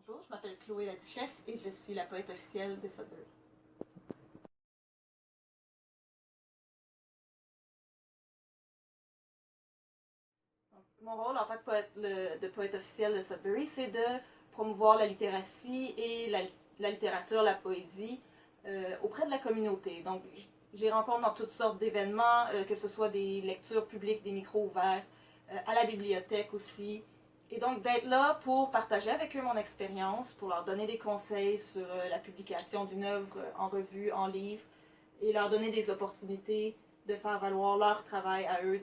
Bonjour, je m'appelle Chloé la Duchesse et je suis la poète officielle de Sudbury. Donc, mon rôle en tant que de poète officielle de Sudbury, c'est de promouvoir la littératie et la littérature, la poésie auprès de la communauté. Donc, je les rencontre dans toutes sortes d'événements, que ce soit des lectures publiques, des micros ouverts, à la bibliothèque aussi. Et donc d'être là pour partager avec eux mon expérience, pour leur donner des conseils sur la publication d'une œuvre en revue, en livre, et leur donner des opportunités de faire valoir leur travail à eux,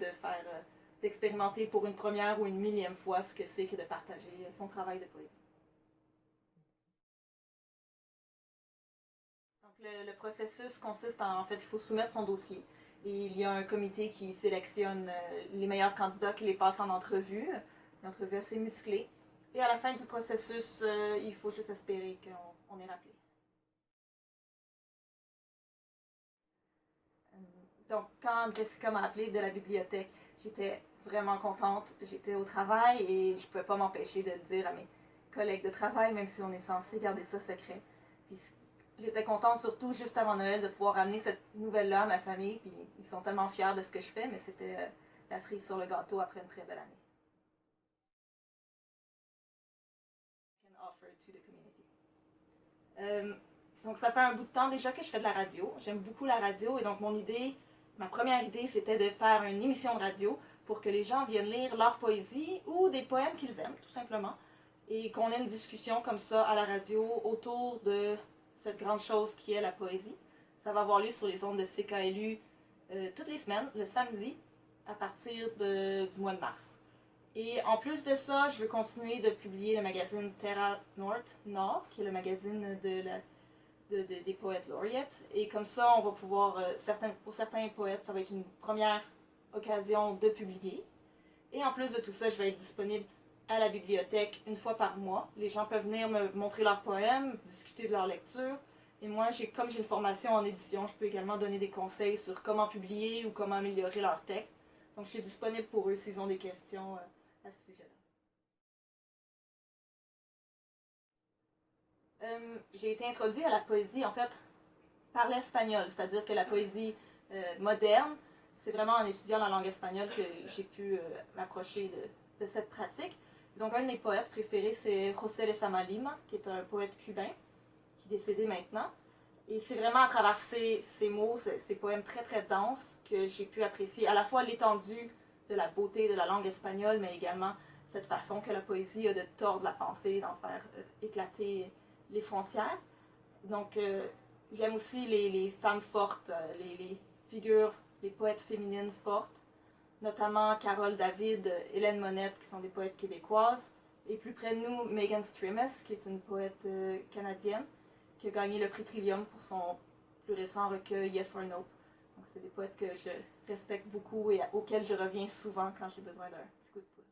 d'expérimenter pour une première ou une millième fois ce que c'est que de partager son travail de poésie. Donc le processus consiste en fait, il faut soumettre son dossier. Et il y a un comité qui sélectionne les meilleurs candidats qui les passent en entrevue, une entrevue assez musclée. Et à la fin du processus, il faut juste espérer qu'on est rappelé. Donc, quand Jessica m'a appelée de la bibliothèque, j'étais vraiment contente. J'étais au travail et je ne pouvais pas m'empêcher de le dire à mes collègues de travail, même si on est censé garder ça secret. Puis j'étais contente surtout juste avant Noël de pouvoir ramener cette nouvelle-là à ma famille. Puis ils sont tellement fiers de ce que je fais, mais c'était la cerise sur le gâteau après une très belle année. Can offer to the community. Euh, donc ça fait un bout de temps déjà que je fais de la radio. J'aime beaucoup la radio et donc ma première idée, c'était de faire une émission de radio pour que les gens viennent lire leur poésie ou des poèmes qu'ils aiment, tout simplement, et qu'on ait une discussion comme ça à la radio autour de cette grande chose qui est la poésie. Ça va avoir lieu sur les ondes de CKLU toutes les semaines, le samedi, à partir du mois de mars. Et en plus de ça, je veux continuer de publier le magazine Terra Nord, qui est le magazine des poètes lauréates. Et comme ça, on va pouvoir, pour certains poètes, ça va être une première occasion de publier. Et en plus de tout ça, je vais être disponible à la bibliothèque une fois par mois. Les gens peuvent venir me montrer leurs poèmes, discuter de leur lecture. Et moi, comme j'ai une formation en édition, je peux également donner des conseils sur comment publier ou comment améliorer leur texte. Donc, je suis disponible pour eux s'ils ont des questions à ce sujet-là. J'ai été introduite à la poésie, en fait, par l'espagnol, c'est-à-dire que la poésie moderne, c'est vraiment en étudiant la langue espagnole que j'ai pu m'approcher de cette pratique. Donc, un de mes poètes préférés, c'est José Lezama Lima, qui est un poète cubain, qui est décédé maintenant. Et c'est vraiment à travers ces mots, ces poèmes très très denses, que j'ai pu apprécier à la fois l'étendue de la beauté de la langue espagnole, mais également cette façon que la poésie a de tordre la pensée, d'en faire éclater les frontières. Donc, j'aime aussi les femmes fortes, les figures, les poètes féminines fortes, notamment Carole David, Hélène Monette, qui sont des poètes québécoises, et plus près de nous, Megan Streamus, qui est une poète canadienne, qui a gagné le prix Trillium pour son plus récent recueil Yes or No. Donc, c'est des poètes que je respecte beaucoup et auxquels je reviens souvent quand j'ai besoin d'un petit coup de pouce.